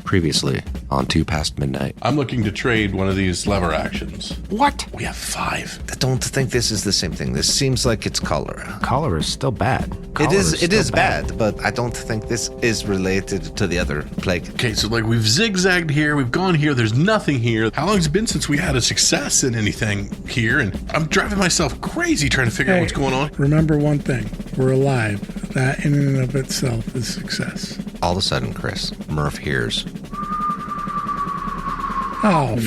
Previously on Two Past Midnight. I'm looking to trade one of these lever actions. What? We have 5. I don't think this is the same thing. This seems like it's cholera. Cholera is still bad. It is bad, but I don't think this is related to the other plague. Okay, so like we've zigzagged here, we've gone here, there's nothing here. How long has it been since we had a success in anything here? And I'm driving myself crazy trying to figure out what's going on. Remember one thing, we're alive. That in and of itself is success. All of a sudden, Chris, Murph hears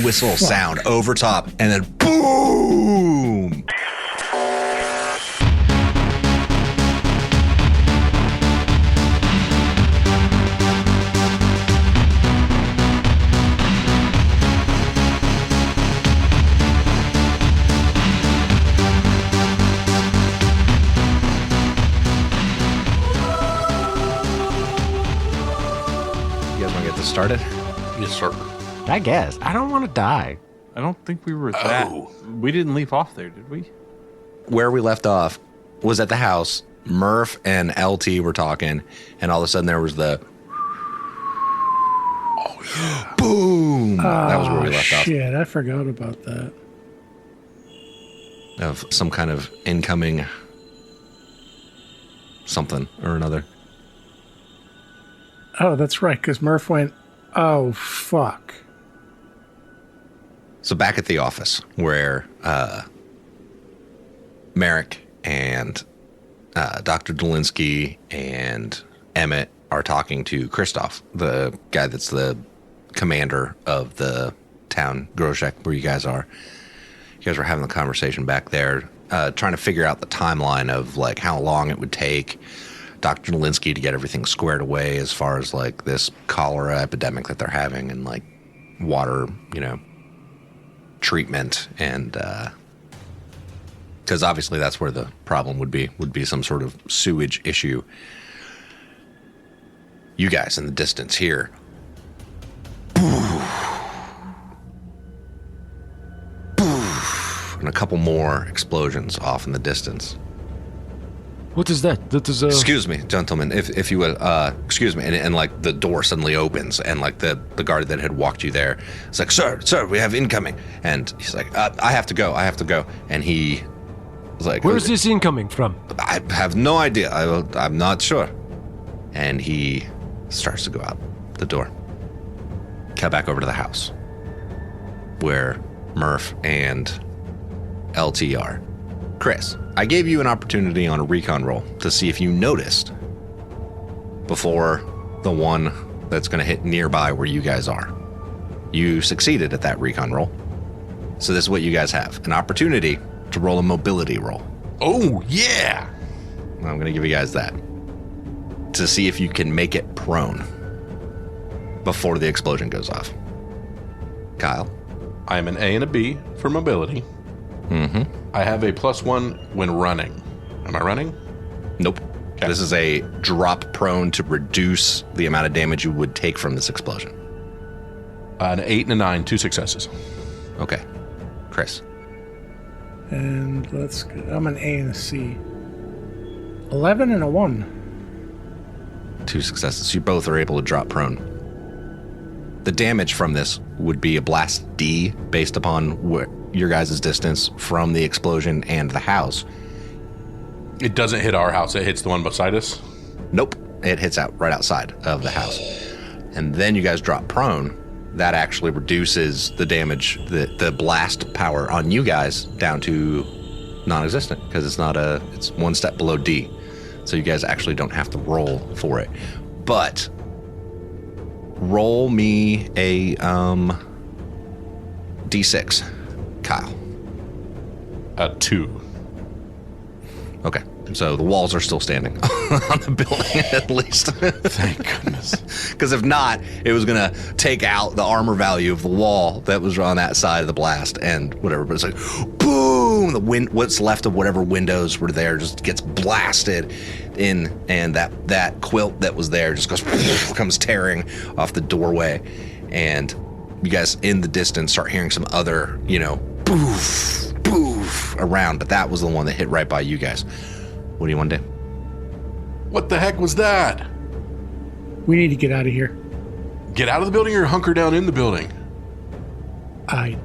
whistle fuck. sound over top, and then boom! You guys want to get this started? Yes, sir. I guess. I don't want to die. I don't think we were that. We didn't leave off there, did we? Where we left off was at the house. Murph and LT were talking, and all of a sudden there was the boom. That was where we left off. Shit, I forgot about that. Of some kind of incoming something or another. Oh, that's right, because Murph went, oh, fuck. So back at the office where Merrick and Dr. Dolinsky and Emmett are talking to Christoph, the guy that's the commander of the town, Grójec, where you guys are. You guys were having the conversation back there, trying to figure out the timeline of like how long it would take Dr. Dolinsky to get everything squared away as far as like this cholera epidemic that they're having and like water, treatment, and because obviously that's where the problem would be some sort of sewage issue. You guys in the distance hear and a couple more explosions off in the distance. What is that? That is Excuse me, gentlemen, if you will, excuse me, and like the door suddenly opens, and like the guard that had walked you there, it's like, sir, we have incoming, and he's like, I have to go, and he was like, Where's this incoming from? I have no idea, I'm not sure, and he starts to go out the door. Cut back over to the house, where Murph and LT are. Chris, I gave you an opportunity on a recon roll to see if you noticed before the one that's going to hit nearby where you guys are. You succeeded at that recon roll. So this is what you guys have. An opportunity to roll a mobility roll. Oh, yeah. I'm going to give you guys that to see if you can make it prone before the explosion goes off. Kyle? I am an A and a B for mobility. Mm-hmm. I have a +1 when running. Am I running? Nope. Okay. This is a drop prone to reduce the amount of damage you would take from this explosion. An 8 and a 9, 2 successes. Okay. Chris. And I'm an A and a C. 11 and a 1. 2 successes. You both are able to drop prone. The damage from this would be a blast D based upon your guys' distance from the explosion and the house. It doesn't hit our house. It hits the one beside us. Nope. It hits out right outside of the house. And then you guys drop prone. That actually reduces the damage, the blast power on you guys down to non-existent because it's 1 step below D. So you guys actually don't have to roll for it. But roll me a D6, Kyle. A 2. Okay, so the walls are still standing on the building at least. Thank goodness. Because if not, it was going to take out the armor value of the wall that was on that side of the blast and whatever. But it's like, boom! What's left of whatever windows were there just gets blasted in, and that quilt that was there just comes tearing off the doorway. And you guys in the distance start hearing some other, boof, boof around. But that was the one that hit right by you guys. What do you want to do? What the heck was that? We need to get out of here. get out of the building or hunker down in the building? I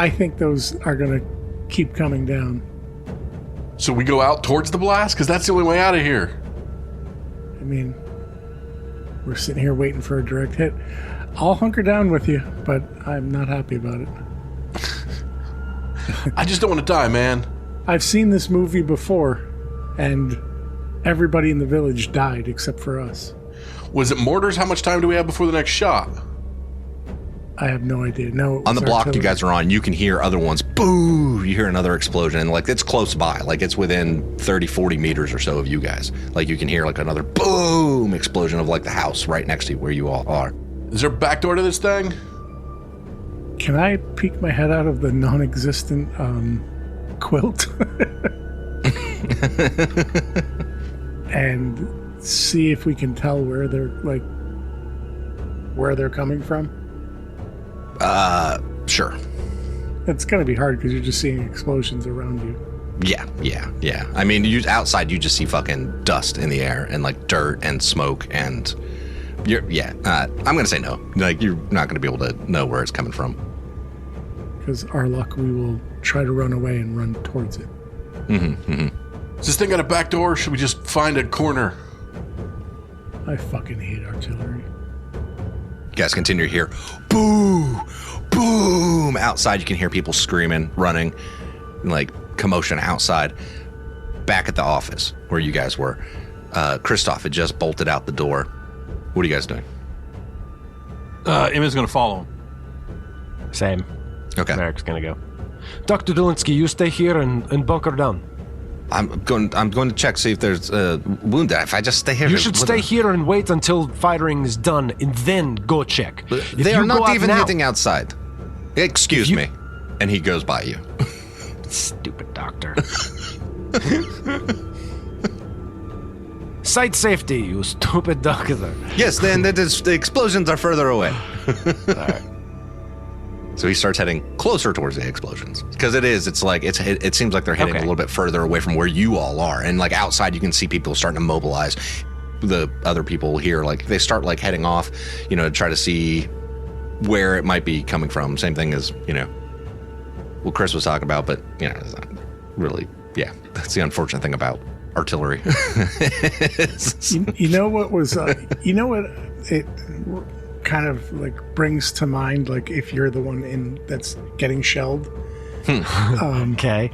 think those are going to keep coming down. So we go out towards the blast? Because that's the only way out of here. I mean, we're sitting here waiting for a direct hit. I'll hunker down with you, but I'm not happy about it. I just don't want to die, man. I've seen this movie before, and everybody in the village died except for us. Was it mortars? How much time do we have before the next shot? I have no idea. No. On the block artillery. you guys are on, you can hear other ones. Boo! You hear another explosion, and like it's close by. Like it's within 30, 40 meters or so of you guys. Like you can hear like another boom explosion of like the house right next to you where you all are. Is there a back door to this thing? Can I peek my head out of the non-existent quilt and see if we can tell where they're coming from? Sure. It's gonna be hard because you're just seeing explosions around you. Yeah. I mean, outside you just see fucking dust in the air and like dirt and smoke and I'm gonna say no. Like you're not gonna be able to know where it's coming from. Because our luck, we will try to run away and run towards it. Is this thing got a back door or should we just find a corner? I fucking hate artillery. You guys continue to hear boom, boom. Outside you can hear people screaming, running, like commotion outside. Back at the office where you guys were, Christoph had just bolted out the door. What are you guys doing? Emma's going to follow him. Same. Okay. Merrick's gonna go. Dr. Dulinsky, you stay here and bunker down. I'm going to check, see if there's a wound there. If I just stay here. You should stay here and wait until firing is done and then go check. If They are you go not out even now- hitting outside. Excuse me. And he goes by you. Stupid doctor. Site safety, you stupid doctor. Yes, then the explosions are further away. All right. So he starts heading closer towards the explosions because it seems like they're heading a little bit further away from where you all are, and like outside you can see people starting to mobilize. The other people here, like they start like heading off, to try to see where it might be coming from. Same thing as what Chris was talking about, but it's not really. Yeah, that's the unfortunate thing about artillery. You know what was? You know what it kind of like brings to mind, like if you're the one that's getting shelled. Okay.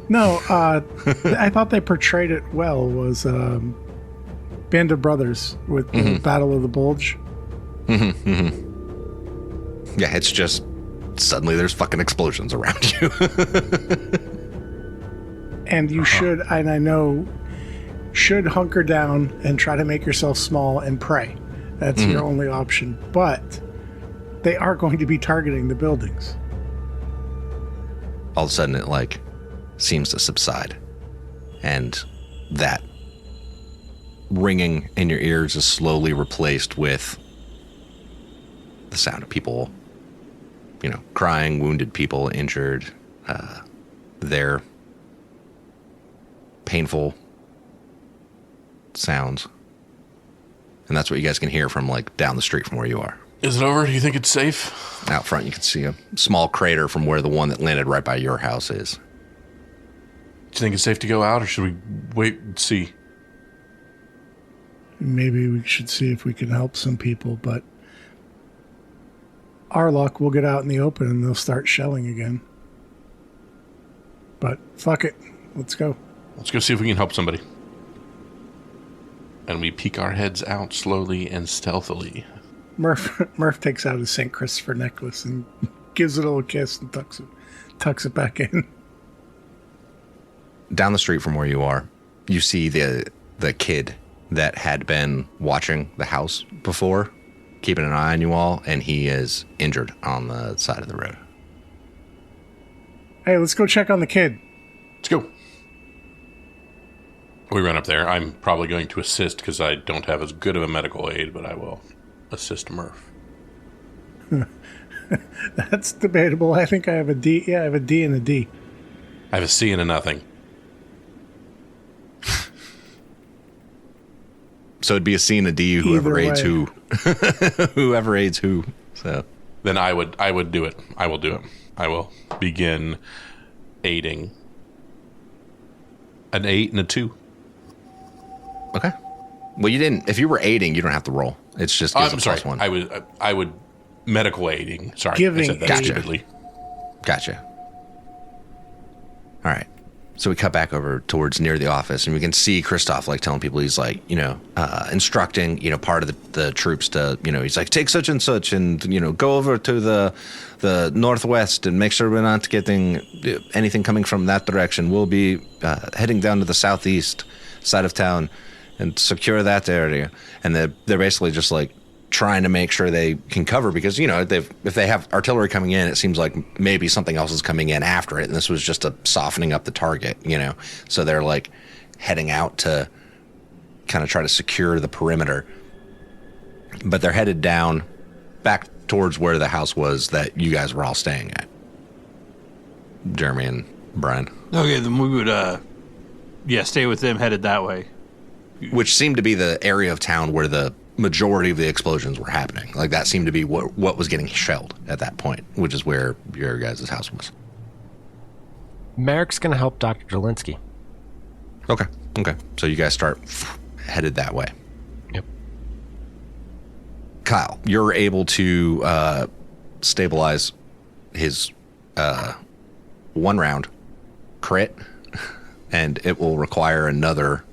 No, I thought they portrayed it well. Was Band of Brothers with the Battle of the Bulge. Yeah, it's just suddenly there's fucking explosions around you. And you should, and I know, should hunker down and try to make yourself small and pray. That's your only option. But they are going to be targeting the buildings. All of a sudden it like seems to subside, and that ringing in your ears is slowly replaced with the sound of people, crying, wounded people, injured, their painful sounds. And that's what you guys can hear from like down the street from where you are. Is it over? Do you think it's safe? Out front you can see a small crater from where the one that landed right by your house is. Do you think it's safe to go out, or should we wait and see? Maybe we should see if we can help some people, but our luck, we'll get out in the open and they'll start shelling again. But fuck it. Let's go. Let's go see if we can help somebody. And we peek our heads out slowly and stealthily. Murph takes out his St. Christopher necklace and gives it a little kiss and tucks it back in. Down the street from where you are, you see the kid that had been watching the house before, keeping an eye on you all, and he is injured on the side of the road. Hey, let's go check on the kid. Let's go. We run up there. I'm probably going to assist because I don't have as good of a medical aid, but I will assist Murph. That's debatable. I think I have a D. Yeah, I have a D and a D. I have a C and a nothing. So it'd be a C and a D, whoever Either aids way. who. Whoever aids who. So Then I would do it. I will do it. I will begin aiding. An 8 and a 2. okay. Well, you didn't. If you were aiding, you don't have to roll. It's just gives I'm a sorry. +1. I would medical aiding. Sorry, Giving I said that aid. stupidly. Gotcha. All right. So we cut back over towards near the office, and we can see Christoph like telling people, he's like, instructing, part of the troops to, he's like, take such and such, and go over to the northwest and make sure we're not getting anything coming from that direction. We'll be heading down to the southeast side of town and secure that area. And they're basically just like trying to make sure they can cover, because if they have artillery coming in, it seems like maybe something else is coming in after it, and this was just a softening up the target. So they're like heading out to kind of try to secure the perimeter, but they're headed down back towards where the house was that you guys were all staying at, Jeremy and Brian. Okay, then we would, stay with them headed that way. Which seemed to be the area of town where the majority of the explosions were happening. Like, that seemed to be what was getting shelled at that point, which is where your guys' house was. Merrick's going to help Dr. Jelinsky. Okay. So you guys start headed that way. Yep. Kyle, you're able to stabilize his 1 round crit, and it will require another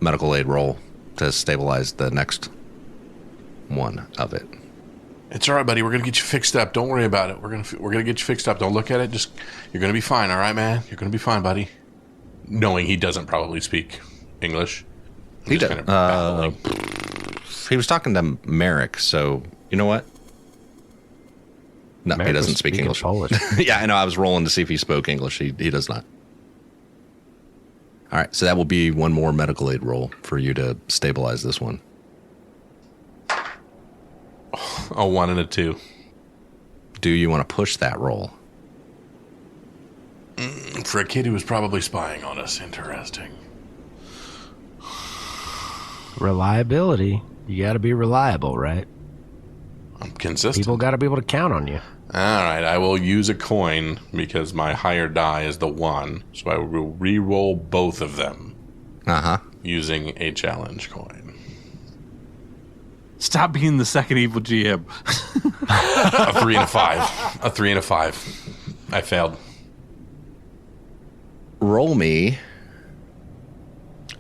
medical aid roll to stabilize the next one of it. It's all right, buddy. We're gonna get you fixed up. Don't worry about it. We're gonna get you fixed up. Don't look at it. Just, you're gonna be fine. All right, man. You're gonna be fine, buddy. Knowing he doesn't probably speak English. He Just does. kind of babbling. He was talking to Merrick, so you know what? No, Merrick he was doesn't speak speaking English. Polish. Yeah, I know. I was rolling to see if he spoke English. He does not. All right, so that will be one more medical aid roll for you to stabilize this one. A 1 and a 2. Do you want to push that roll? For a kid who was probably spying on us. Interesting. Reliability. You got to be reliable, right? I'm consistent. People got to be able to count on you. All right, I will use a coin because my higher die is the 1, so I will re-roll both of them using a challenge coin. Stop being the second evil GM. A 3 and a 5. A 3 and a 5. I failed. Roll me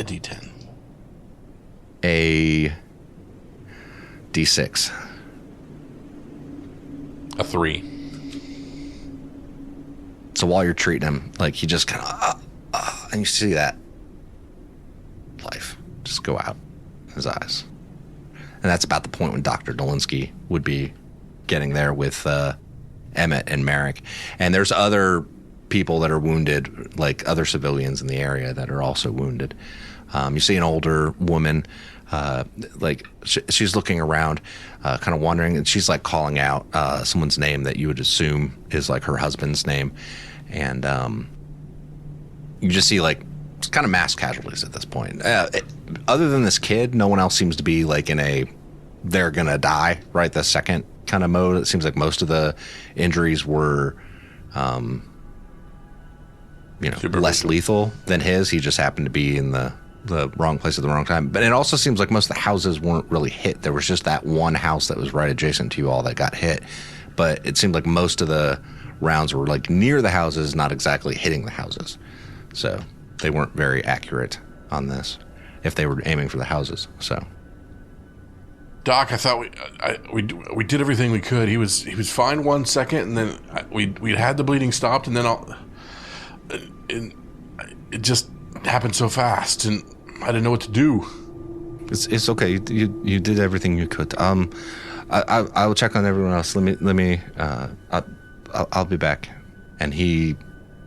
A D10. a D6. A 3. So while you're treating him, like, he just kind of, and you see that life just go out in his eyes. And that's about the point when Dr. Dolinsky would be getting there with Emmett and Merrick. And there's other people that are wounded, like other civilians in the area that are also wounded. You see an older woman, she's looking around, kind of wondering, and she's like calling out someone's name that you would assume is like her husband's name. And you just see like it's kind of mass casualties at this point. Other than this kid, no one else seems to be like in a they're gonna die right this second kind of mode. It seems like most of the injuries were less lethal than his. He just happened to be in the wrong place at the wrong time. But it also seems like most of the houses weren't really hit. There was just that one house that was right adjacent to you all that got hit. But it seemed like most of the rounds were like near the houses, not exactly hitting the houses. So they weren't very accurate on this if they were aiming for the houses. So Doc, I thought we did everything we could. He was fine 1 second, and then we had the bleeding stopped, and then it just happened so fast, and I didn't know what to do. it's okay. You did everything you could. I will check on everyone else. Let me. I'll be back. And he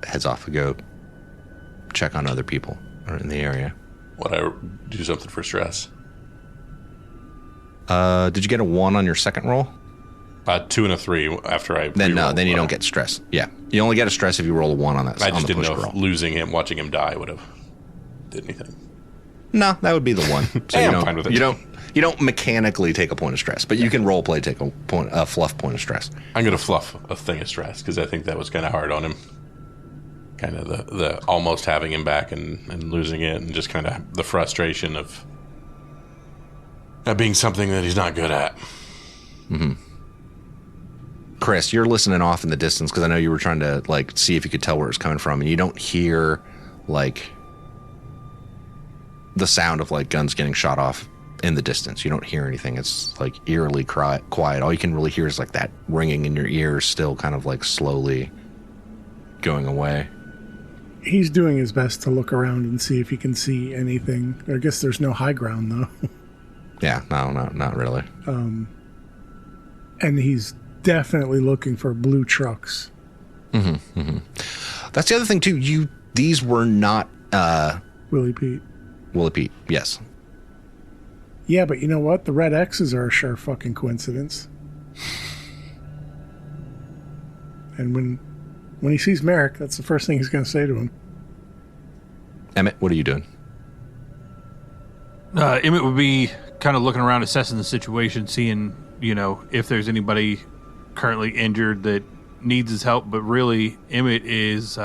heads off to go check on other people in the area. Would I do something for stress? Did you get a 1 on your second roll? 2 and a 3 after I. Then no. re-rolled. Then you don't get stress. Yeah, you only get a stress if you roll a 1 on that. I on just the didn't push know roll. if losing him, watching him die, would have did anything. No, that would be the one. So I'm fine with it. You don't mechanically take a point of stress, but you can role play take a fluff point of stress. I'm going to fluff a thing of stress because I think that was kind of hard on him. Kind of the almost having him back and losing it, and just kind of the frustration of that being something that he's not good at. Mm-hmm. Chris, you're listening off in the distance because I know you were trying to like see if you could tell where it's coming from, and you don't hear like the sound of like guns getting shot off in the distance. You don't hear anything. It's like eerily quiet. All you can really hear is like that ringing in your ears, still kind of like slowly going away. He's doing his best to look around and see if he can see anything. I guess there's no high ground though. Yeah, no, not really. And he's definitely looking for blue trucks. Mm-hmm, mm-hmm. That's the other thing too. These were not Willie Pete. Willie Pete, yes. Yeah, but you know what? The red X's are a sure fucking coincidence. And when he sees Merrick, that's the first thing he's going to say to him. Emmett, what are you doing? Emmett would be kind of looking around, assessing the situation, seeing, if there's anybody currently injured that needs his help. But really, Emmett is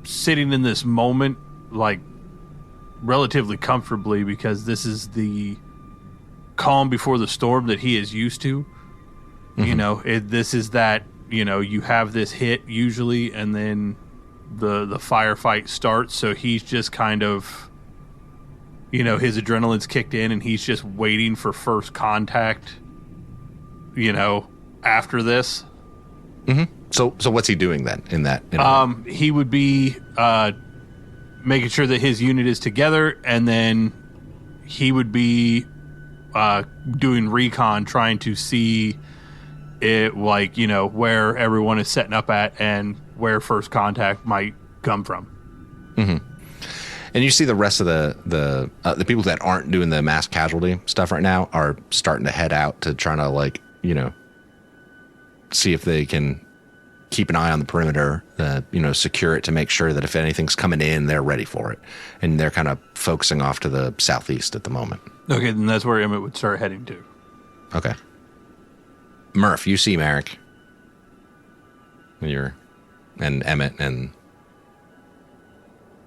sitting in this moment, like, relatively comfortably, because this is the calm before the storm that he is used to. Mm-hmm. This is that, you have this hit usually, and then the firefight starts. So he's just kind of, his adrenaline's kicked in, and he's just waiting for first contact, after this. Mm-hmm. So what's he doing then in that? He would be making sure that his unit is together, and then he would be doing recon, trying to see it, like, where everyone is setting up at and where first contact might come from. Mm-hmm. And you see the rest of the people that aren't doing the mass casualty stuff right now are starting to head out to try to, like, see if they can keep an eye on the perimeter, secure it to make sure that if anything's coming in, they're ready for it. And they're kind of focusing off to the southeast at the moment. Okay, then that's where Emmett would start heading to. Okay. Murph, you see Merrick. And Emmett, and...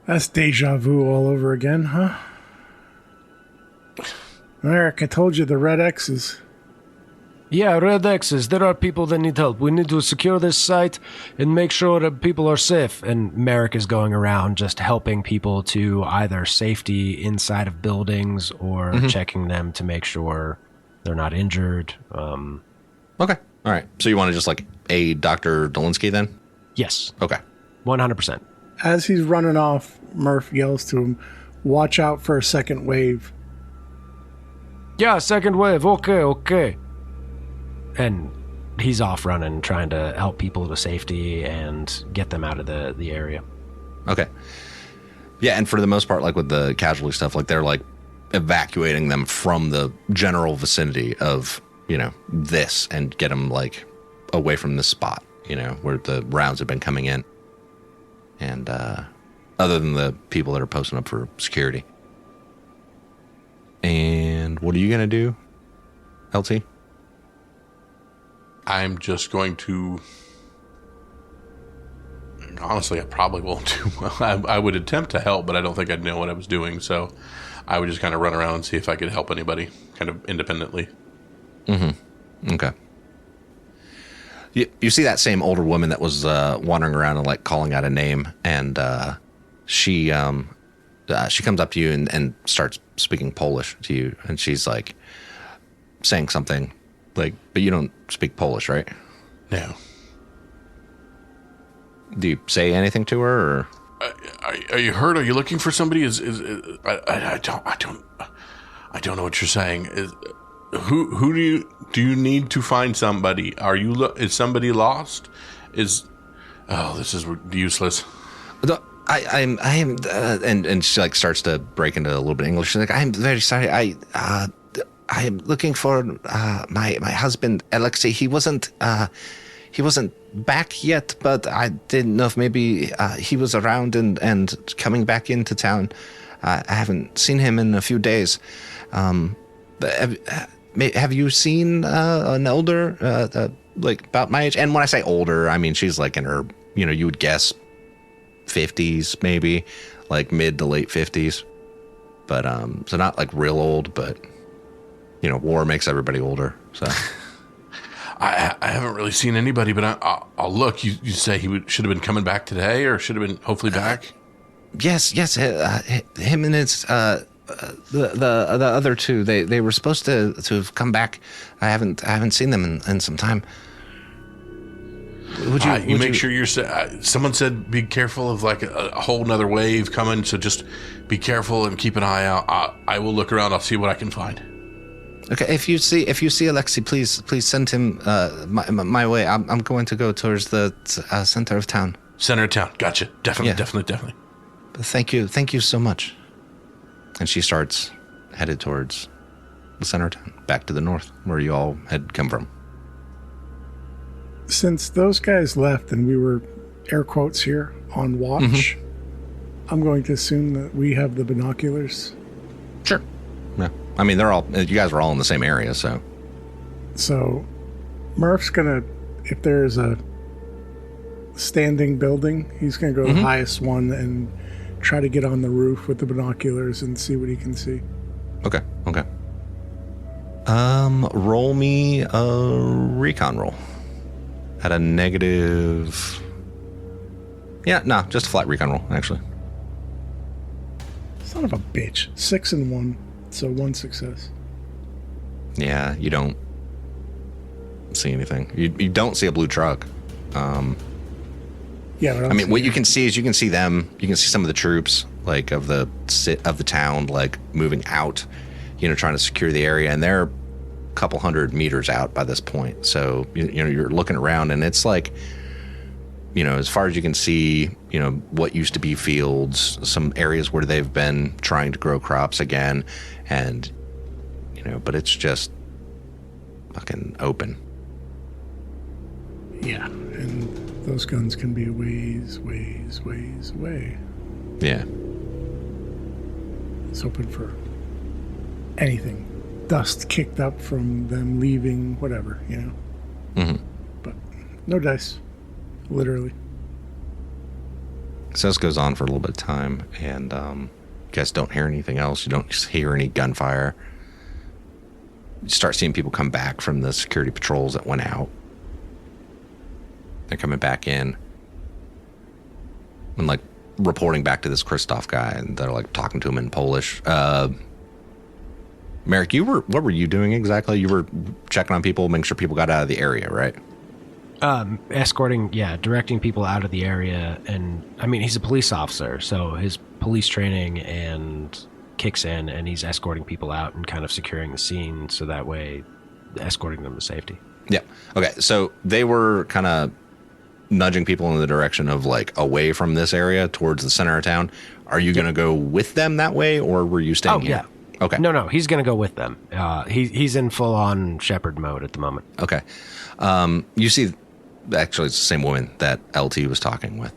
That's deja vu all over again, huh? Merrick, I told you the red X's. Yeah, red X's. There are people that need help. We need to secure this site and make sure that people are safe. And Merrick is going around just helping people to either safety inside of buildings or checking them to make sure they're not injured. Okay. All right. So you want to just, like, aid Dr. Dolinsky then? Yes. Okay. 100%. As he's running off, Murph yells to him, "Watch out for a second wave." Yeah, second wave. Okay. And he's off running, trying to help people to safety and get them out of the area. Okay. Yeah, and for the most part, like with the casualty stuff, like they're like evacuating them from the general vicinity of, this, and get them like away from this spot, where the rounds have been coming in. And other than the people that are posting up for security. And what are you going to do, LT? I'm just going to... Honestly, I probably won't do well. I would attempt to help, but I don't think I'd know what I was doing. So I would just kind of run around and see if I could help anybody kind of independently. Mm-hmm. Okay. You see that same older woman that was wandering around and, like, calling out a name, and she comes up to you and starts speaking Polish to you, and she's, like, saying something, like, but you don't speak Polish, right? No. Do you say anything to her, or? Are you hurt? Are you looking for somebody? I don't know what you're saying. Who do you need to find somebody? Is somebody lost? This is useless. I am, and she, like, starts to break into a little bit of English. She's like, I'm very sorry. I am looking for my husband, Alexei. He wasn't he wasn't back yet, but I didn't know if maybe he was around and coming back into town. I haven't seen him in a few days. Have you seen an older, like about my age? And when I say older, I mean she's like in her, you would guess 50s, maybe like mid to late 50s. But so not like real old, but war makes everybody older. So I haven't really seen anybody, but I'll look. You say should have been coming back today, or should have been hopefully back? Yes. Him and his the other two. They were supposed to have come back. I haven't seen them in some time. Would you make sure you're? Someone said be careful of like a whole nother wave coming. So just be careful and keep an eye out. I will look around. I'll see what I can find. Okay. If you see Alexi, please send him my way. I'm going to go towards the center of town. Center of town. Gotcha. Definitely. Thank you so much. And she starts headed towards the center of town, back to the north, where you all had come from. Since those guys left and we were, air quotes here, on watch, I'm going to assume that we have the binoculars. Sure. Yeah. I mean, you guys were all in the same area, so. So, Murph's going to, if there's a standing building, he's going to go to the highest one and try to get on the roof with the binoculars and see what he can see. Okay. Roll me a recon roll. At a negative... Yeah, no, just a flat recon roll, actually. Son of a bitch. 6 and 1, so 1 success. Yeah, you don't see anything. You don't see a blue truck. Yeah, but I mean, what you can see is you can see them. You can see some of the troops, like of the town, like moving out, trying to secure the area, and they're a couple hundred meters out by this point. So you're looking around, and it's like, as far as you can see, what used to be fields, some areas where they've been trying to grow crops again, and but it's just fucking open. Yeah, and those guns can be a ways away. Yeah. It's hoping for anything. Dust kicked up from them leaving, whatever, But no dice. Literally. So this goes on for a little bit of time, and you guys don't hear anything else. You don't hear any gunfire. You start seeing people come back from the security patrols that went out. They're coming back in and like reporting back to this Christoph guy, and they're like talking to him in Polish. Merrick, what were you doing exactly? You were checking on people, making sure people got out of the area, right? Escorting, directing people out of the area. And I mean, he's a police officer, so his police training and kicks in, and he's escorting people out and kind of securing the scene, so that way escorting them to safety. Yeah. Okay. So they were kind of nudging people in the direction of like away from this area towards the center of town. Are you going to go with them that way, or were you staying here? Yeah. Okay. No, he's going to go with them. He's in full on shepherd mode at the moment. Okay. You see, actually, it's the same woman that LT was talking with,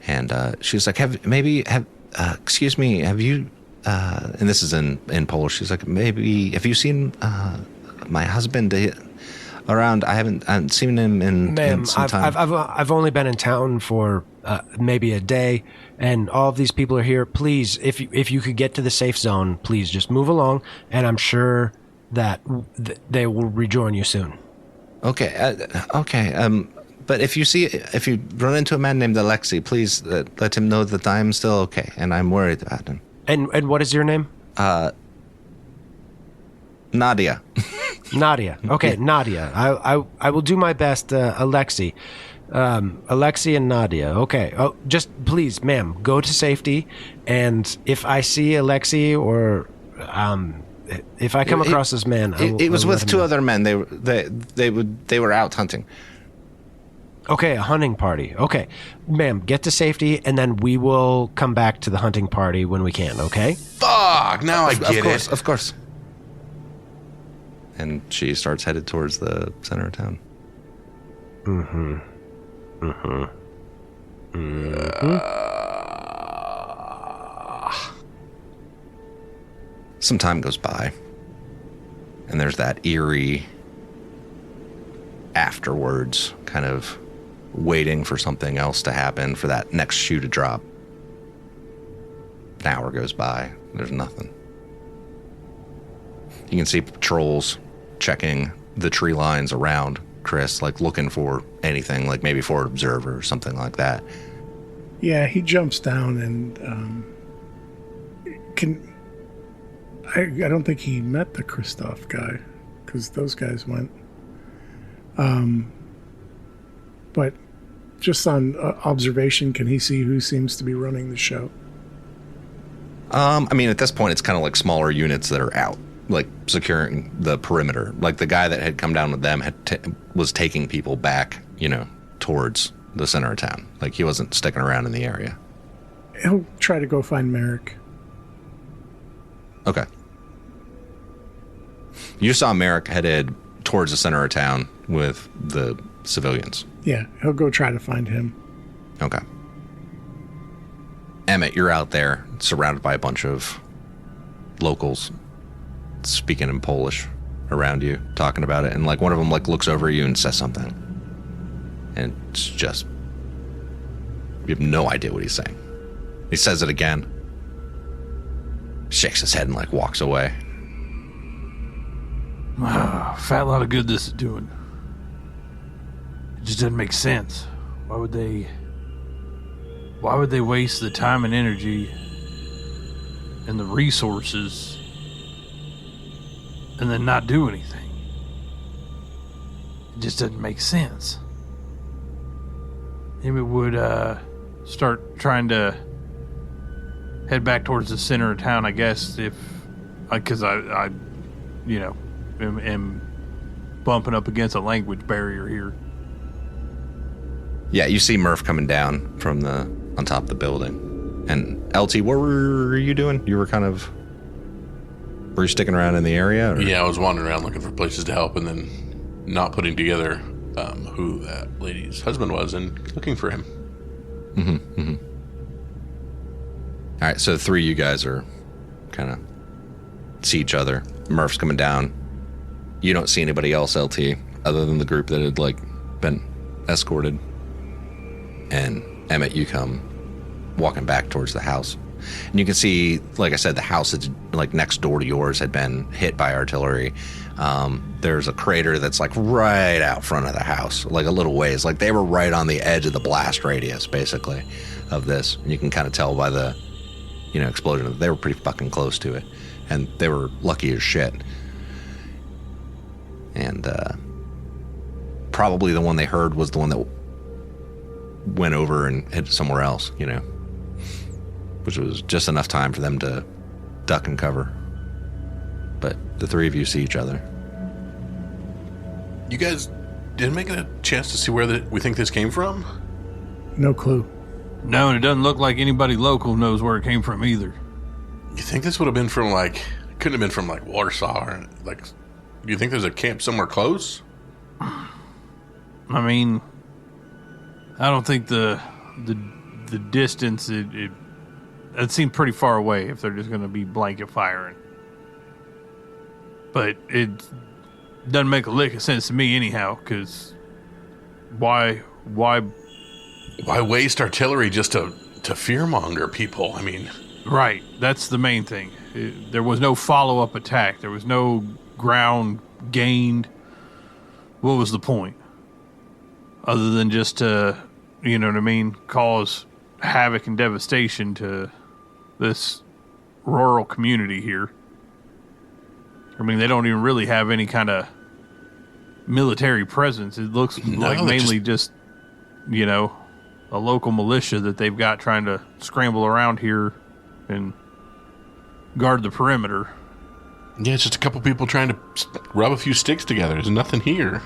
and she's like, excuse me, have you? And this is in Polish. She's like, have you seen my husband around? I haven't seen him in some time. I've only been in town for maybe a day, and all of these people are here. Please, if you could get to the safe zone, please just move along, and I'm sure that they will rejoin you soon. Okay. But if you run into a man named Alexei, please let him know that I'm still okay, and I'm worried about him. And what is your name? Nadia. Nadia. Okay, Nadia. I will do my best, Alexei. Alexei and Nadia. Okay. Oh, just please, ma'am, go to safety. And if I see Alexei or if I come across this man, it was with two other men. They were out hunting. Okay, a hunting party. Okay, ma'am, get to safety, and then we will come back to the hunting party when we can. Okay? Fuck! Now I get it. Of course. And she starts headed towards the center of town. Some time goes by, and there's that eerie afterwards, kind of waiting for something else to happen, for that next shoe to drop. An hour goes by, there's nothing. You can see patrols checking the tree lines around Chris, like looking for anything, like maybe for an observer or something like that. Yeah, he jumps down and I don't think he met the Christoph guy, because those guys went. But just on observation, can he see who seems to be running the show? I mean, at this point, it's kind of like smaller units that are out, like securing the perimeter. Like the guy that had come down with them was taking people back, towards the center of town. Like he wasn't sticking around in the area. He'll try to go find Merrick. Okay. You saw Merrick headed towards the center of town with the civilians. Yeah, he'll go try to find him. Okay. Emmett, you're out there surrounded by a bunch of locals speaking in Polish around you, talking about it. And like one of them like looks over at you and says something. And it's just, you have no idea what he's saying. He says it again, shakes his head and like walks away. Fat lot of good this is doing. It just doesn't make sense. Why would they waste the time and energy and the resources and then not do anything? It just doesn't make sense. Emmett would start trying to head back towards the center of town, I guess, because I am bumping up against a language barrier here. Yeah, you see Murph coming down from on top of the building. And LT, what were you doing? Were you sticking around in the area? Or? Yeah, I was wandering around looking for places to help, and then not putting together who that lady's husband was and looking for him. All right, so the three of you guys are kind of see each other. Murph's coming down. You don't see anybody else, LT, other than the group that had like been escorted. And Emmett, you come walking back towards the house. And you can see, like I said, the house that's like next door to yours had been hit by artillery. There's a crater that's like right out front of the house, like a little ways. Like they were right on the edge of the blast radius, basically, of this. And you can kind of tell by the, explosion that they were pretty fucking close to it. And they were lucky as shit. And probably the one they heard was the one that went over and hit somewhere else, which was just enough time for them to duck and cover. But the three of you see each other. You guys didn't make a chance to see where we think this came from? No clue. No, and it doesn't look like anybody local knows where it came from either. You think this would have been from couldn't have been from Warsaw or do you think there's a camp somewhere close? I mean, I don't think the distance it seemed pretty far away if they're just going to be blanket firing. But it doesn't make a lick of sense to me anyhow, because why waste artillery just to fearmonger people? I mean, right, that's the main thing. There was no follow-up attack. There was no ground gained. What was the point? Other than just to, cause havoc and devastation to this rural community here. I mean, they don't even really have any kind of military presence. It looks like mainly just, a local militia that they've got trying to scramble around here and guard the perimeter. Yeah, it's just a couple people trying to rub a few sticks together. There's nothing here.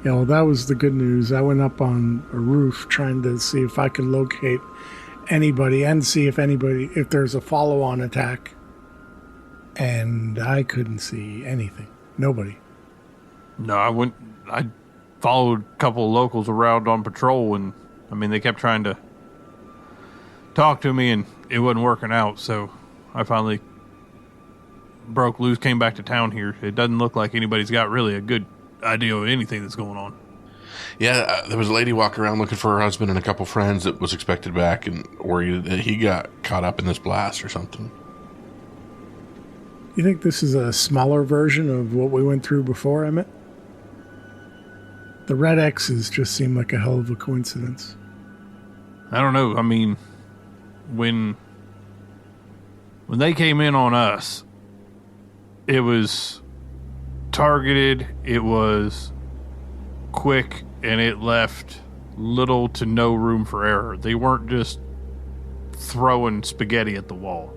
Yeah, well, that was the good news. I went up on a roof trying to see if I could locate anybody and see if there's a follow-on attack. And I couldn't see anything. Nobody. No, I followed a couple of locals around on patrol, and I mean, they kept trying to talk to me, and it wasn't working out. So I finally broke loose, came back to town here. It doesn't look like anybody's got really a good idea of anything that's going on. Yeah, there was a lady walking around looking for her husband and a couple friends that was expected back and worried that he got caught up in this blast or something. You think this is a smaller version of what we went through before, Emmett? The red X's just seem like a hell of a coincidence. I don't know. I mean, when they came in on us, it was targeted, it was quick, and it left little to no room for error. They weren't just throwing spaghetti at the wall.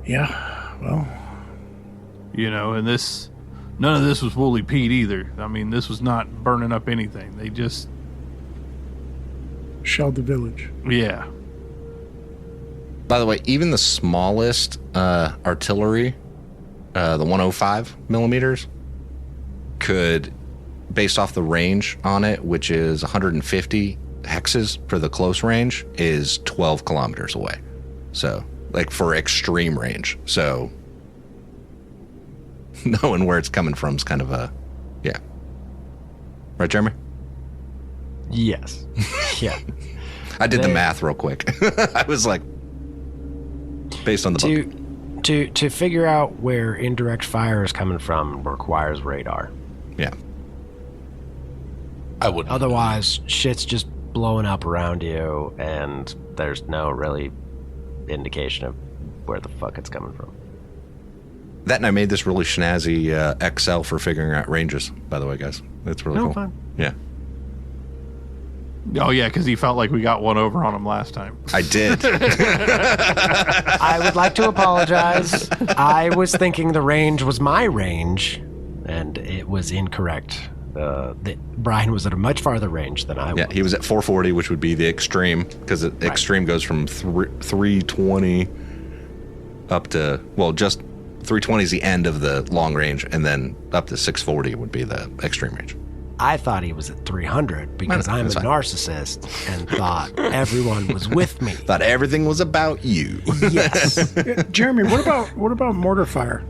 Yeah, well... You know, and none of this was Woolly Pete either. I mean, this was not burning up anything. They just... shelled the village. Yeah. By the way, even the smallest artillery, the 105 millimeters, could, based off the range on it, which is 150 hexes for the close range, is 12 kilometers away. So, like, for extreme range. So, knowing where it's coming from is kind of a, yeah. Right, Jeremy? Yes. Yeah. I did the math real quick. I was like, based on the book. To figure out where indirect fire is coming from requires radar. Yeah. I wouldn't. Otherwise, shit's just blowing up around you, and there's no really indication of where the fuck it's coming from. That, and I made this really snazzy XL for figuring out ranges, by the way, guys. It's really cool. Fine. Yeah. Oh, yeah, because he felt like we got one over on him last time. I did. I would like to apologize. I was thinking the range was my range, and it was incorrect. Brian was at a much farther range than I was. Yeah, he was at 440, which would be the extreme, because the extreme goes from 320 up to, well, just 320 is the end of the long range, and then up to 640 would be the extreme range. I thought he was at 300 because I'm a that's fine. narcissist and thought everyone was with me. Thought everything was about you. Yes. Jeremy, what about mortar fire?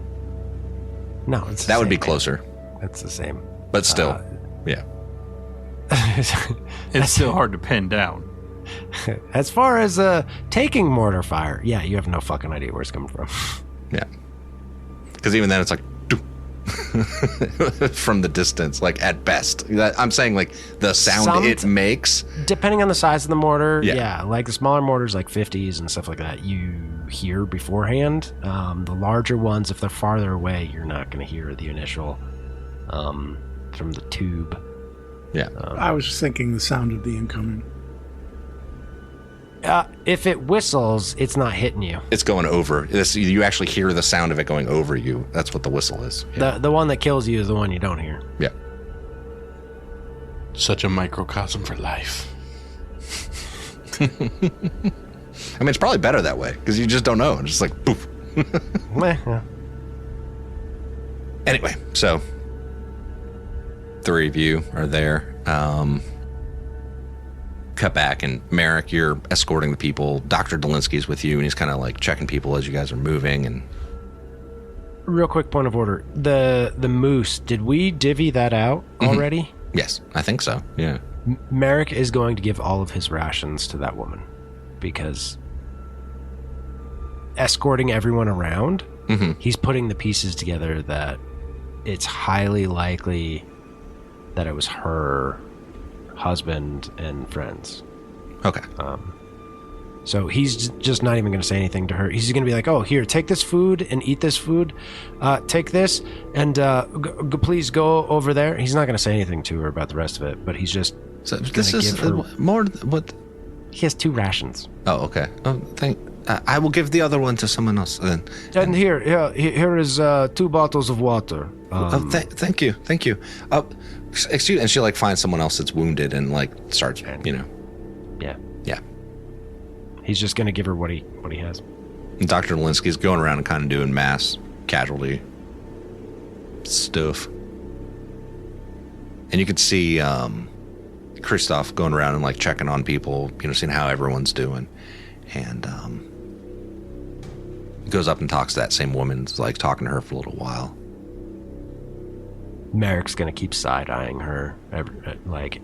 No, it's the That would same, be man. closer, It's the same. but still, yeah. It's still hard to pin down. As far as taking mortar fire, yeah, you have no fucking idea where it's coming from. Yeah. Because even then, it's like, from the distance, like at best. I'm saying like the sound it makes. Depending on the size of the mortar, Yeah. yeah, like the smaller mortars, like 50s and stuff like that, you hear beforehand. The larger ones, if they're farther away, you're not going to hear the initial from the tube. Yeah. I was just thinking the sound of the incoming. If it whistles, it's not hitting you. It's going over. You actually hear the sound of it going over you. That's what the whistle is. Yeah. The one that kills you is the one you don't hear. Yeah. Such a microcosm for life. I mean, it's probably better that way because you just don't know. It's just like poof. Yeah. Anyway, so three of you are there. Cut back, and Merrick, you're escorting the people. Dr. Dolinsky's with you, and he's kind of like checking people as you guys are moving. And Real quick point of order. The moose, did we divvy that out already? yes, I think so. Yeah. Merrick is going to give all of his rations to that woman because escorting everyone around, he's putting the pieces together that it's highly likely that it was her husband and friends. Okay. So he's just not even going to say anything to her. He's going to be like, oh, here, take this food and eat this food. Take this and please go over there. He's not going to say anything to her about the rest of it, but he's just So gonna this is give her- more. What? he has 2 rations. Oh, okay. Oh, I will give the other one to someone else then. And here is 2 bottles of water. Thank you. Excuse, and she like finds someone else that's wounded and like starts, Yeah. Yeah. He's just going to give her what he has. And Dr. Dolinsky's going around and kind of doing mass casualty stuff. And you could see Christoph going around and like checking on people, seeing how everyone's doing. And goes up and talks to that same woman, like talking to her for a little while. Merrick's gonna keep side-eyeing her,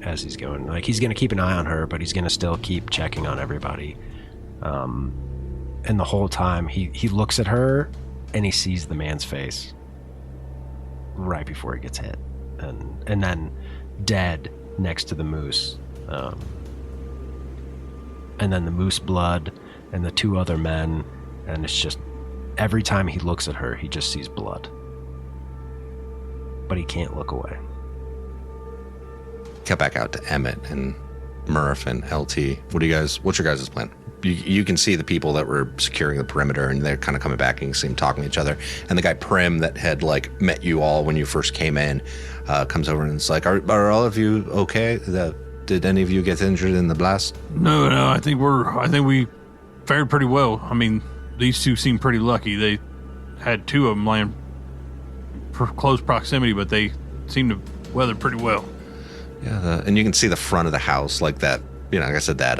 as he's going. Like, he's gonna keep an eye on her, but he's gonna still keep checking on everybody. And the whole time, he looks at her, and he sees the man's face right before he gets hit, and then dead next to the moose. And then the moose blood, and the two other men, and it's just every time he looks at her, he just sees blood. But he can't look away. Cut back out to Emmett and Murph and LT. What's your guys' plan? You can see the people that were securing the perimeter, and they're kind of coming back, and you see them talking to each other. And the guy Prim that had like met you all when you first came in comes over and it's like, are all of you okay? Did any of you get injured in the blast? No, I think we fared pretty well. I mean, these two seem pretty lucky. They had two of them laying for close proximity, but they seem to weather pretty well. Yeah, and you can see the front of the house, like that. Like I said, that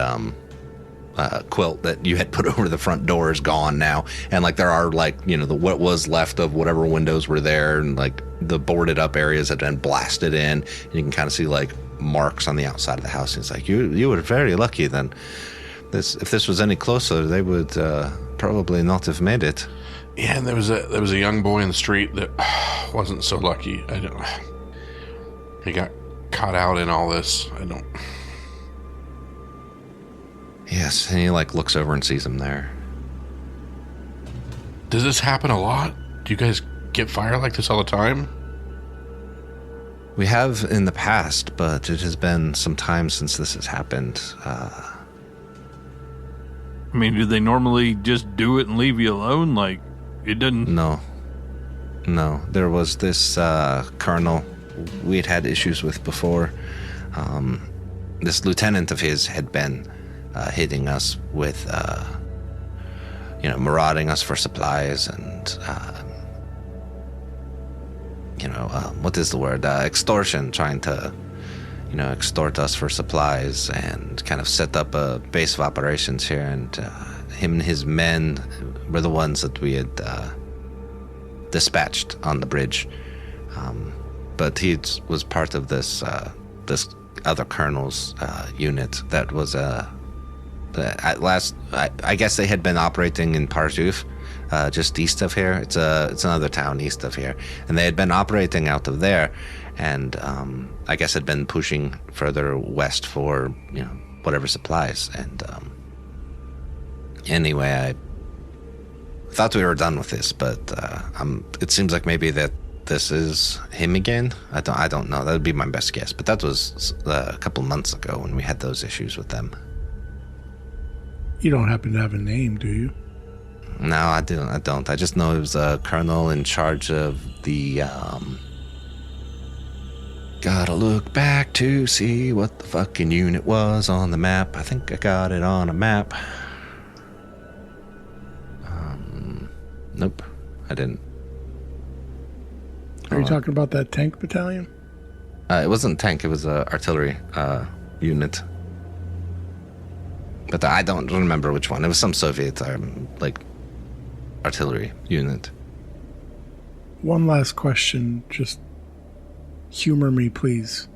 quilt that you had put over the front door is gone now, and like there are like what was left of whatever windows were there, and like the boarded up areas had been blasted in, and you can kind of see like marks on the outside of the house. And it's like you were very lucky then. If this was any closer, they would probably not have made it. Yeah, and there was a young boy in the street that wasn't so lucky. He got caught out in all this. Yes, and he like looks over and sees him there. Does this happen a lot? Do you guys get fire like this all the time? We have in the past, but it has been some time since this has happened. I mean, do they normally just do it and leave you alone? Like, it didn't... No. There was this colonel we had issues with before. This lieutenant of his had been hitting us with, marauding us for supplies and, what is the word? Extortion, trying to, extort us for supplies and kind of set up a base of operations here. And him and his men were the ones that we had dispatched on the bridge. But he was part of this other colonel's unit that was at last. I guess they had been operating in Parjouf, just east of here. It's another town east of here, and they had been operating out of there, and I guess had been pushing further west for whatever supplies. And anyway, I thought we were done with this, but it seems like maybe that this is him again. I don't know. That would be my best guess, but that was a couple months ago when we had those issues with them. You don't happen to have a name, do you? No, I don't. I just know it was a colonel in charge of the, gotta look back to see what the fucking unit was on the map. I think I got it on a map. Nope, I didn't. Are you talking about that tank battalion? It wasn't tank, it was a artillery unit. But I don't remember which one. It was some Soviet, artillery unit. One last question. Just humor me, please.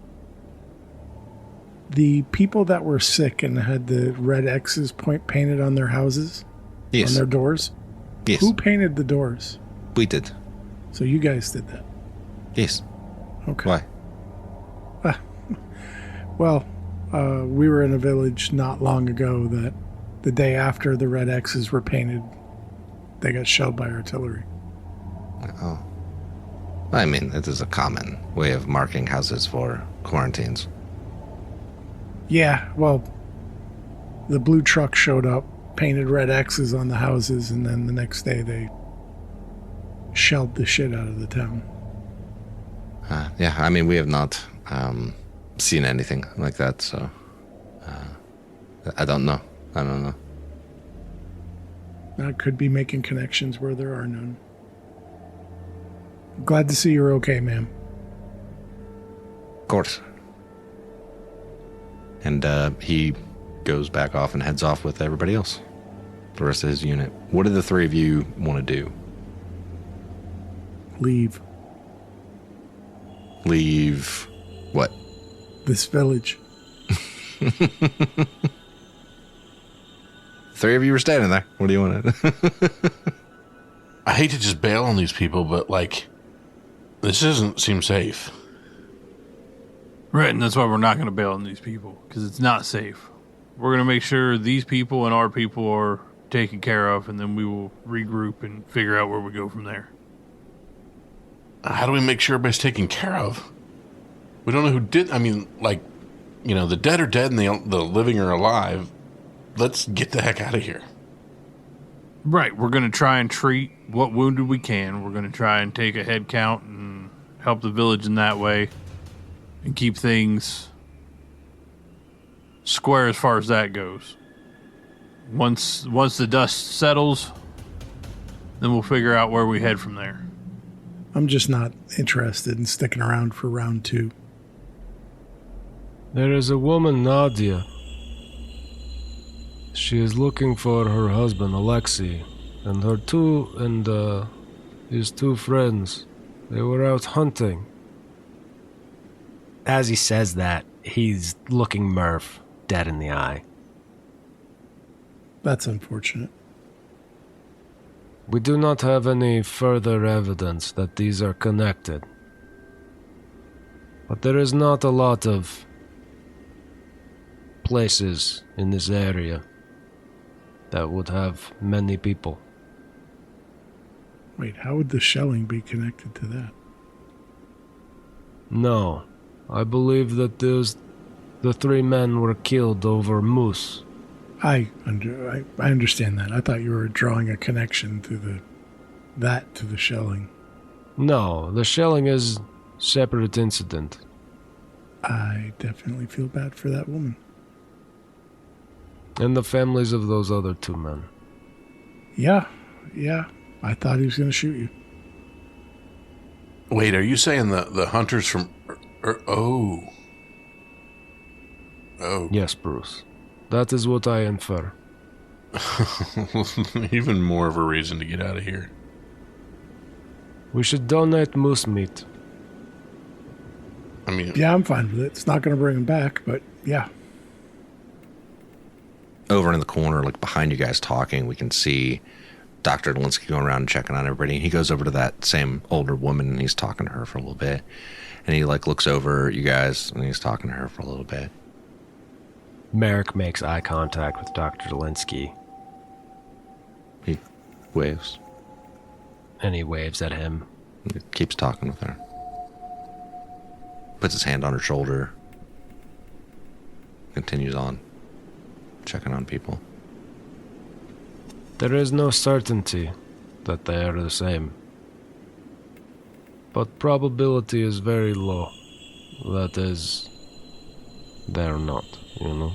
The people that were sick and had the red X's painted on their houses? Yes. On their doors? Yes. Who painted the doors? We did. So you guys did that? Yes. Okay. Why? Well, we were in a village not long ago that the day after the red X's were painted, they got shelled by artillery. Oh. I mean, it is a common way of marking houses for quarantines. Yeah, well, the blue truck showed up, painted red X's on the houses, and then the next day they shelled the shit out of the town. Yeah, I mean, we have not seen anything like that, so I don't know. I could be making connections where there are none. Glad to see you're okay, ma'am. Of course. And he goes back off and heads off with everybody else. The rest of his unit. What do the three of you want to do? Leave Leave what? this village. Three of you were standing there. What do you want to I hate to just bail on these people, but like, this doesn't seem safe. Right, and that's why we're not going to bail on these people, because it's not safe. We're going to make sure these people and our people are taken care of, and then we will regroup and figure out where we go from there. How do we make sure everybody's taken care of? We don't know who did. I mean, like, you know, the dead are dead and the living are alive. Let's get the heck out of here. Right, we're going to try and treat what wounded we can. We're going to try and take a head count and help the village in that way and keep things square as far as that goes. Once the dust settles, then we'll figure out where we head from there. I'm just not interested in sticking around for round 2. There is a woman, Nadia. She is looking for her husband, Alexei, and his two friends. They were out hunting. As he says that, he's looking Murph dead in the eye. That's unfortunate. We do not have any further evidence that these are connected. But there is not a lot of places in this area that would have many people. Wait, how would the shelling be connected to that? No, I believe that the three men were killed over moose. I understand that. I thought you were drawing a connection to the shelling. No, the shelling is separate incident. I definitely feel bad for that woman. And the families of those other two men. Yeah. I thought he was going to shoot you. Wait, are you saying the hunters from... Oh. Yes, Bruce. That is what I infer. Even more of a reason to get out of here. We should donate moose meat. I mean... Yeah, I'm fine with it. It's not going to bring him back, but yeah. Over in the corner, like behind you guys talking, we can see Dr. Delinsky going around and checking on everybody. He goes over to that same older woman and he's talking to her for a little bit. And he like looks over at you guys and he's talking to her for a little bit. Merrick makes eye contact with Dr. Delinsky. He waves. And he waves at him. He keeps talking with her. Puts his hand on her shoulder. Continues on. Checking on people. There is no certainty that they are the same. But probability is very low. That is, they're not, you know?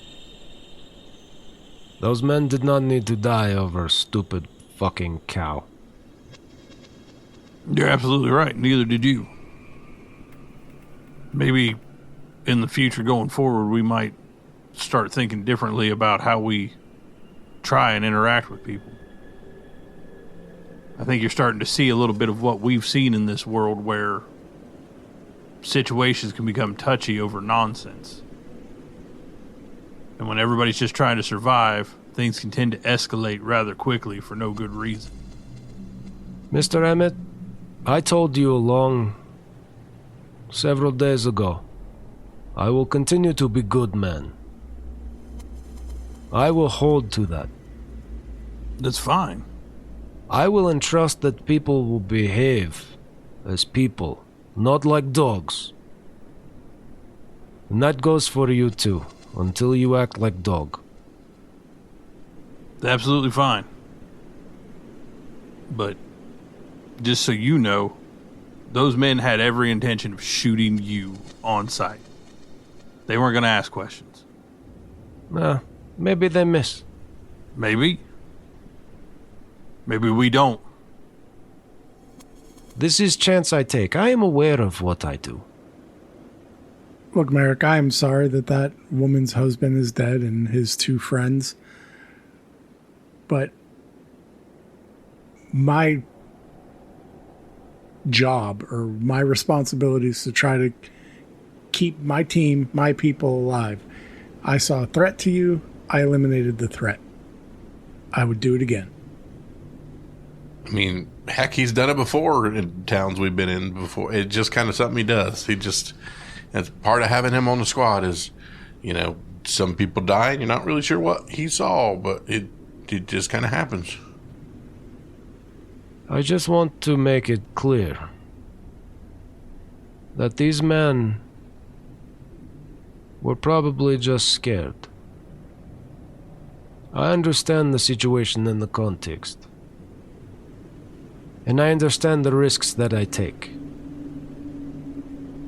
Those men did not need to die over a stupid fucking cow. You're absolutely right. Neither did you. Maybe in the future going forward, we might start thinking differently about how we try and interact with people. I think you're starting to see a little bit of what we've seen in this world where situations can become touchy over nonsense. And when everybody's just trying to survive, things can tend to escalate rather quickly for no good reason. Mr. Emmett, I told you several days ago, I will continue to be good man. I will hold to that. That's fine. I will entrust that people will behave as people, not like dogs. And that goes for you too, until you act like dog. Absolutely fine. But just so you know, those men had every intention of shooting you on sight. They weren't going to ask questions. Maybe they miss. Maybe. Maybe we don't. This is chance I take. I am aware of what I do. Look, Merrick, I am sorry that woman's husband is dead and his 2 friends. But my job or my responsibility is to try to keep my team, my people alive. I saw a threat to you. I eliminated the threat. I would do it again. I mean, heck, he's done it before in towns we've been in before. It's just kind of something he does. That's part of having him on the squad is, some people die and you're not really sure what he saw, but it just kind of happens. I just want to make it clear that these men were probably just scared. I understand the situation and the context. And I understand the risks that I take.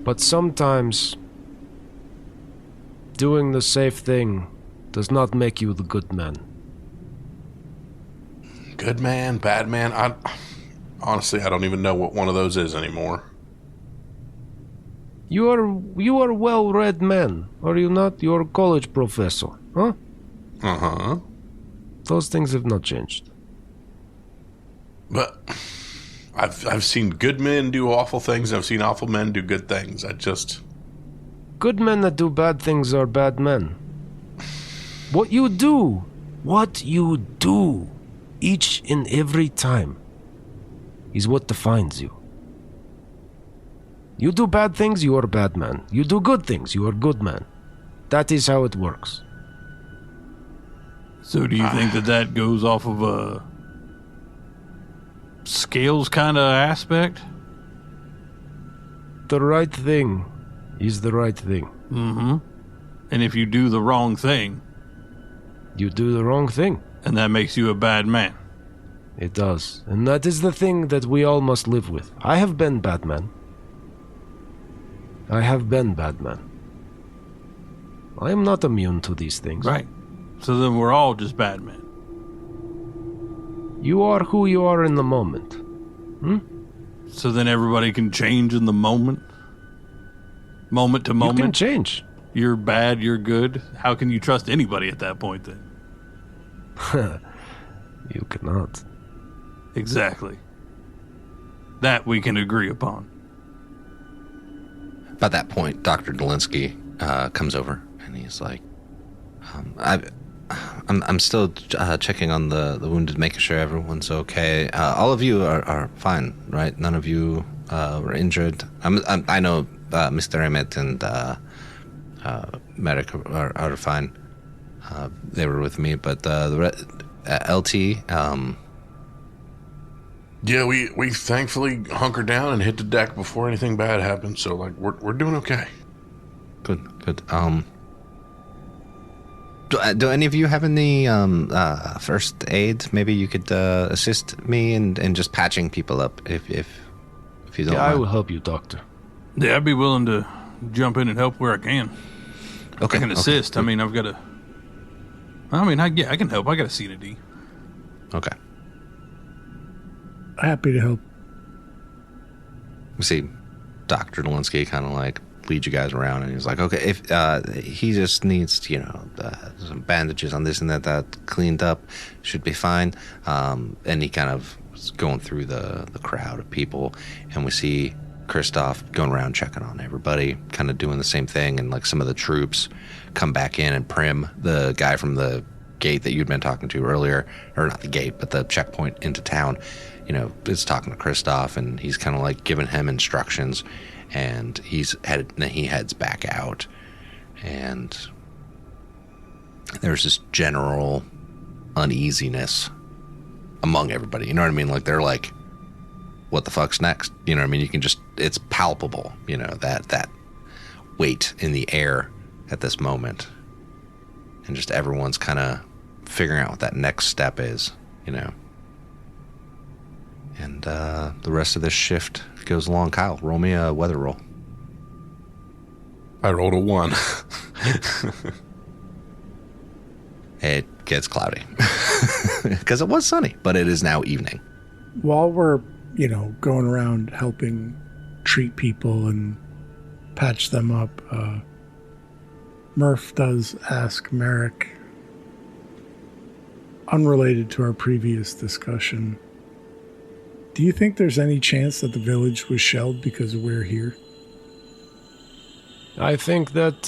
But sometimes doing the safe thing does not make you the good man. Good man, bad man. Honestly, I don't even know what one of those is anymore. You are a well-read man, are you not? You're a college professor, huh? Uh-huh. Those things have not changed. But I've seen good men do awful things. I've seen awful men do good things. Good men that do bad things are bad men. What you do, each and every time, is what defines you. You do bad things, you are a bad man. You do good things, you are a good man. That is how it works. So do you think that goes off of a scales kind of aspect? The right thing is the right thing. Mm-hmm. And if you do the wrong thing... You do the wrong thing. And that makes you a bad man. It does. And that is the thing that we all must live with. I have been Batman. I am not immune to these things. Right. So then we're all just bad men. You are who you are in the moment. So then everybody can change in the moment? Moment to moment? You can change. You're bad, you're good. How can you trust anybody at that point then? You cannot. Exactly. That we can agree upon. By that point, Dr. Dolinsky comes over and he's like, I'm still checking on the wounded, making sure everyone's okay. All of you are fine, right? None of you were injured. I know Mr. Emmett and Merrick are fine. They were with me, but LT. Yeah, we thankfully hunkered down and hit the deck before anything bad happened. So we're doing okay. Good. Do any of you have any first aid? Maybe you could assist me in just patching people up if you don't mind. I will help you, Doctor. Yeah, I'd be willing to jump in and help where I can. Okay. I can assist. Okay. I mean, I can help. I got a C to D. Okay. Happy to help. We see Dr. Dolinsky kind of like lead you guys around, and he's like, okay, if he just needs, some bandages on this and that cleaned up, should be fine. And he kind of is going through the crowd of people, and we see Christoph going around checking on everybody, kind of doing the same thing, and like some of the troops come back in, and Prim, the guy from the gate that you'd been talking to earlier, or not the gate, but the checkpoint into town, is talking to Christoph, and he's kind of like giving him instructions, and he heads back out, and there's this general uneasiness among everybody. You know what I mean? Like they're like, what the fuck's next? You know what I mean? You can just, it's palpable, that weight in the air at this moment. And just everyone's kind of figuring out what that next step is, And the rest of this shift goes along. Kyle, roll me a weather roll. I rolled a 1. It gets cloudy. Because it was sunny, but it is now evening. While we're, going around helping treat people and patch them up, Murph does ask Merrick, unrelated to our previous discussion, do you think there's any chance that the village was shelled because we're here? I think that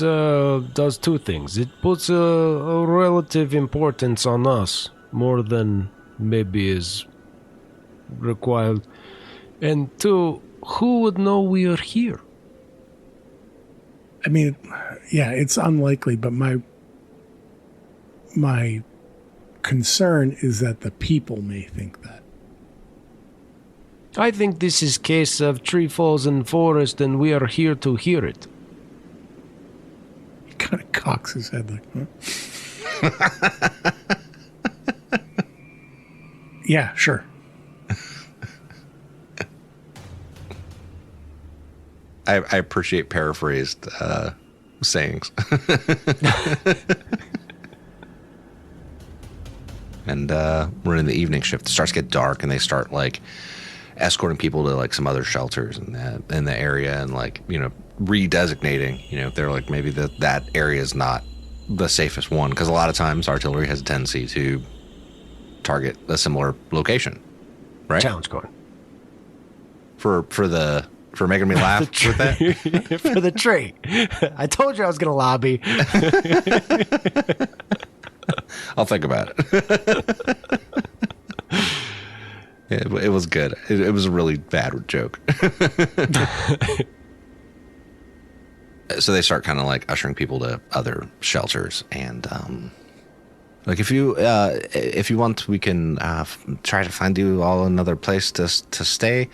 does two things. It puts a relative importance on us, more than maybe is required. And two, who would know we are here? I mean, yeah, it's unlikely, but my concern is that the people may think that. I think this is case of tree falls in forest and we are here to hear it. He kind of cocks his head like, huh? Yeah, sure. I appreciate paraphrased sayings. And we're in the evening shift. It starts to get dark, and they start like escorting people to like some other shelters in the area, and like, you know, redesignating. You know, they're like, maybe that area is not the safest one, because a lot of times artillery has a tendency to target a similar location, right? Challenge going. For making me laugh with that. For the tree. I told you I was going to lobby. I'll think about it. It was good. It was a really bad joke. So they start kind of like ushering people to other shelters, and like if you want, we can try to find you all another place to stay.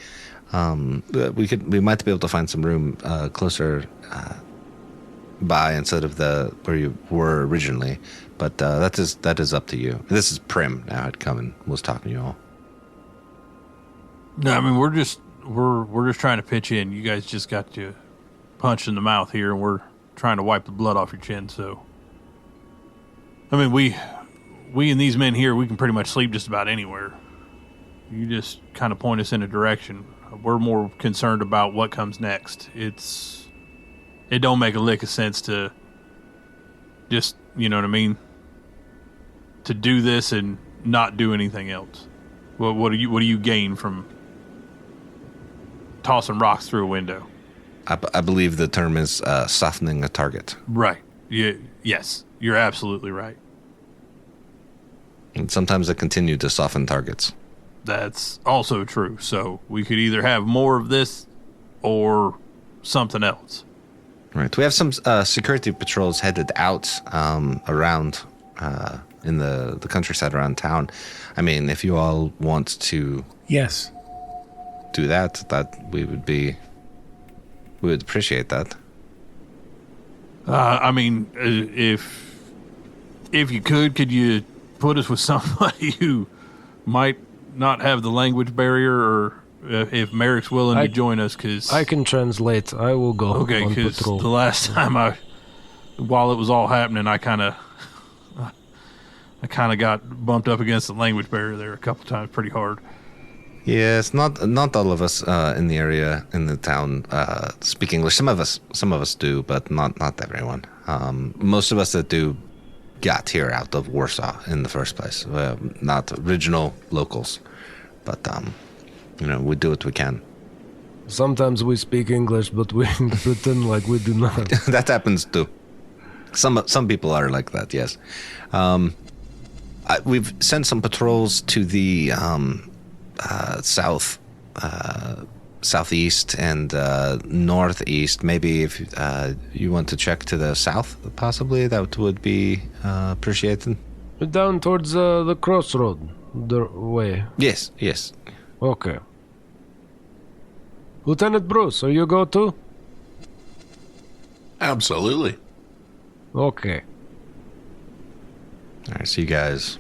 We might be able to find some room closer by instead of where you were originally, but that is up to you. This is Prim now had come and was talking to you all. No, I mean we're just trying to pitch in. You guys just got you punched in the mouth here, and we're trying to wipe the blood off your chin. So, I mean we and these men here, we can pretty much sleep just about anywhere. You just kind of point us in a direction. We're more concerned about what comes next. It don't make a lick of sense to just, you know what I mean, to do this and not do anything else. What do you gain from tossing rocks through a window? I believe the term is softening a target. Right. Yes, you're absolutely right. And sometimes they continue to soften targets. That's also true. So we could either have more of this or something else. Right. We have some security patrols headed out around in the countryside around town. I mean, if you all want to Yes. do that we would appreciate that. I mean, if you could you put us with somebody who might not have the language barrier, or if Merrick's willing to join us, because I can translate. I will go. Okay, because the last time while it was all happening, I kind of got bumped up against the language barrier there a couple times, pretty hard. Yes, not all of us in the area, in the town, speak English. Some of us do, but not everyone. Most of us that do got here out of Warsaw in the first place. Not original locals, but we do what we can. Sometimes we speak English, but we pretend like we do not. That happens too. Some people are like that. Yes. We've sent some patrols to the southeast and northeast. Maybe if you want to check to the south, possibly that would be appreciated. Down towards the crossroad, the way. Yes. Okay. Lieutenant Bruce, are you go too? Absolutely. Okay. All right, so you guys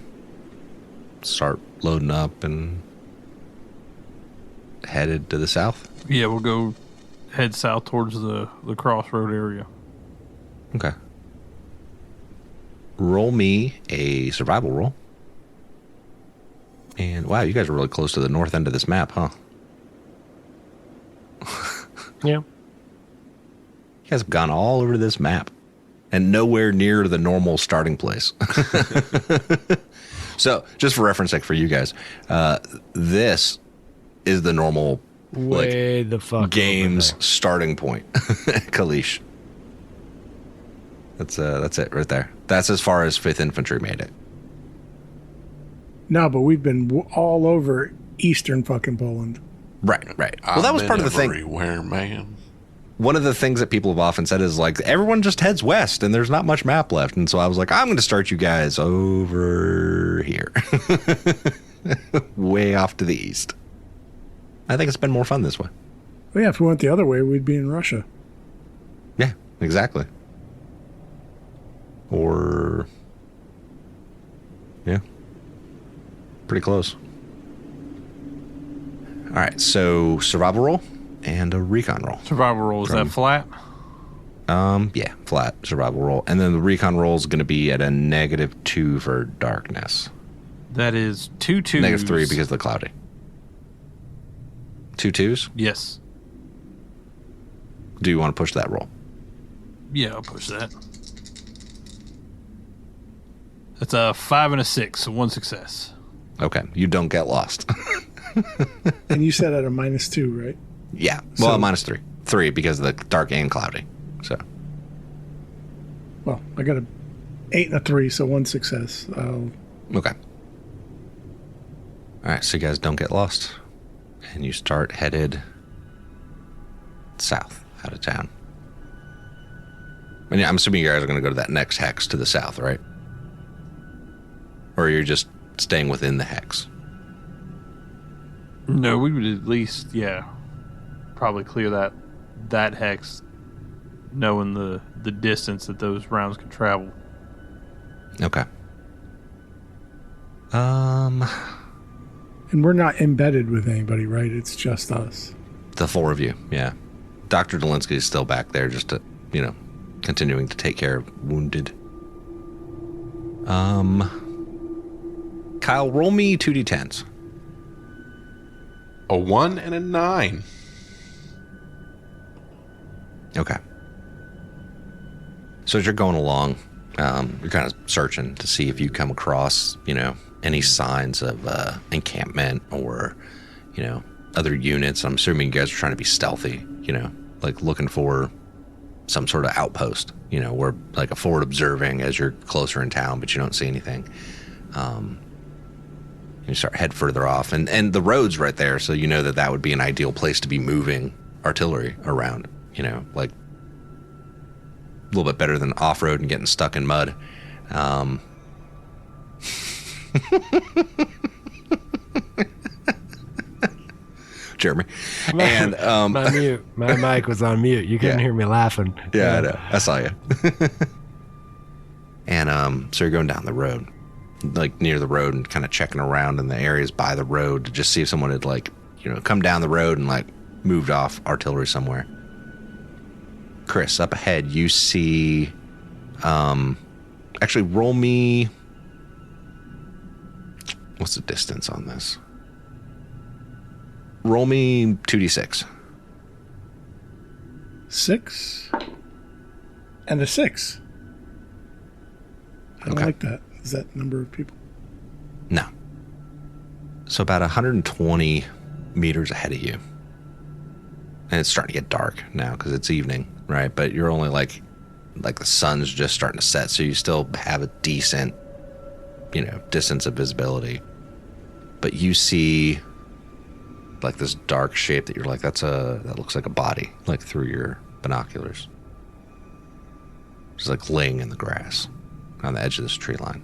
start loading up and headed to the south? Yeah, we'll go head south towards the crossroad area. Okay. Roll me a survival roll. And wow, you guys are really close to the north end of this map, huh? Yeah. You guys have gone all over this map. and nowhere near the normal starting place. So, just for reference sake for you guys, this is the normal Way the fuck game's over there. starting point. Kalish. That's it right there. That's as far as 5th Infantry made it. No, but we've been all over eastern fucking Poland. Right. Well, that was part of the thing. Everywhere, man. One of the things that people have often said is like, everyone just heads west and there's not much map left. And so I was like, I'm going to start you guys over here. Way off to the east. I think it's been more fun this way. Well, yeah, if we went the other way, we'd be in Russia. Yeah, exactly. Or, yeah, pretty close. All right, so survival roll and a recon roll. Survival roll, is that flat? Yeah, flat survival roll. And then the recon roll is going to be at a -2 for darkness. That is 2 2s. -3 because of the cloudy. 2 2s? Yes. Do you want to push that roll? Yeah, I'll push that. That's a 5 and a 6, so 1 success. Okay, you don't get lost. And you said at a -2, right? Yeah, well, So- -3. 3 because of the dark and cloudy. So, Well, I got a 8 and a 3, so 1 success. okay. All right, so you guys don't get lost. And you start headed south out of town. And I'm assuming you guys are going to go to that next hex to the south, right? Or you're just staying within the hex? No, we would at least, probably clear that hex, knowing the distance that those rounds can travel. Okay. And we're not embedded with anybody, right? It's just us. The 4 of you, yeah. Dr. Delinsky is still back there just to, continuing to take care of wounded. Kyle, roll me 2d10s. A 1 and a 9. Okay. So as you're going along, you're kind of searching to see if you come across, any signs of encampment or, other units. I'm assuming you guys are trying to be stealthy, like looking for some sort of outpost, where like a forward observing as you're closer in town, but you don't see anything. You start head further off, and the road's right there, so you know that would be an ideal place to be moving artillery around, like a little bit better than off-road and getting stuck in mud. Jeremy. And my mic was on mute. You couldn't Yeah. hear me laughing. yeah, I know. I saw you. And so you're going down the road, like near the road, and kind of checking around in the areas by the road to just see if someone had come down the road and moved off artillery somewhere. Chris, up ahead, you see. Actually, roll me. What's the distance on this? Roll me 2d6. 6 and a 6. I don't Okay. like that. Is that number of people? No. So about 120 meters ahead of you. And it's starting to get dark now because it's evening, right? But you're only like the sun's just starting to set, so you still have a decent, distance of visibility. But you see this dark shape that you're like, that looks like a body, through your binoculars. Just laying in the grass on the edge of this tree line.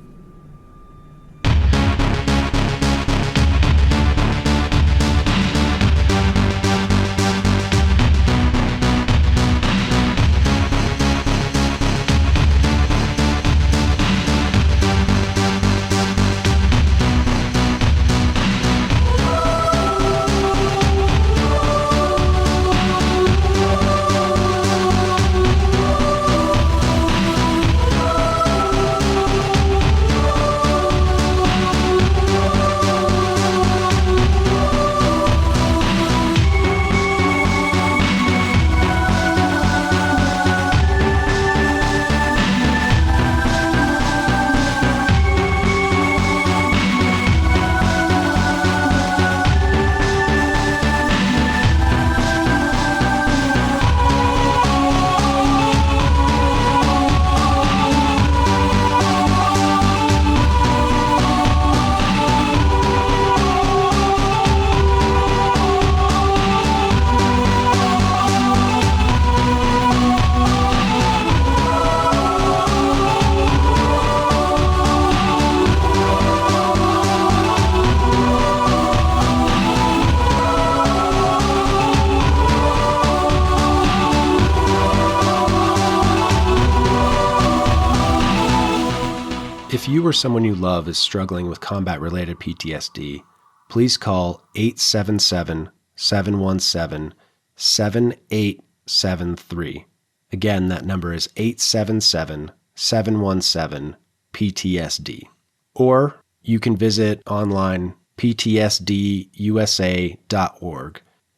you or someone you love is struggling with combat-related PTSD, please call 877-717-7873. Again, that number is 877-717-PTSD. Or you can visit online ptsdusa.org.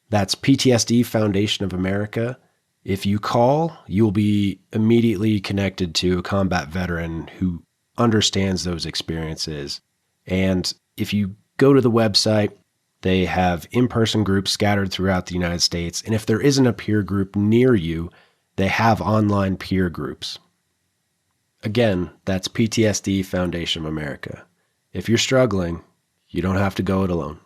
That's PTSD Foundation of America. If you call, you'll be immediately connected to a combat veteran who understands those experiences. And if you go to the website, they have in-person groups scattered throughout the United States. And if there isn't a peer group near you, they have online peer groups. Again, that's PTSD Foundation of America. If you're struggling, you don't have to go it alone.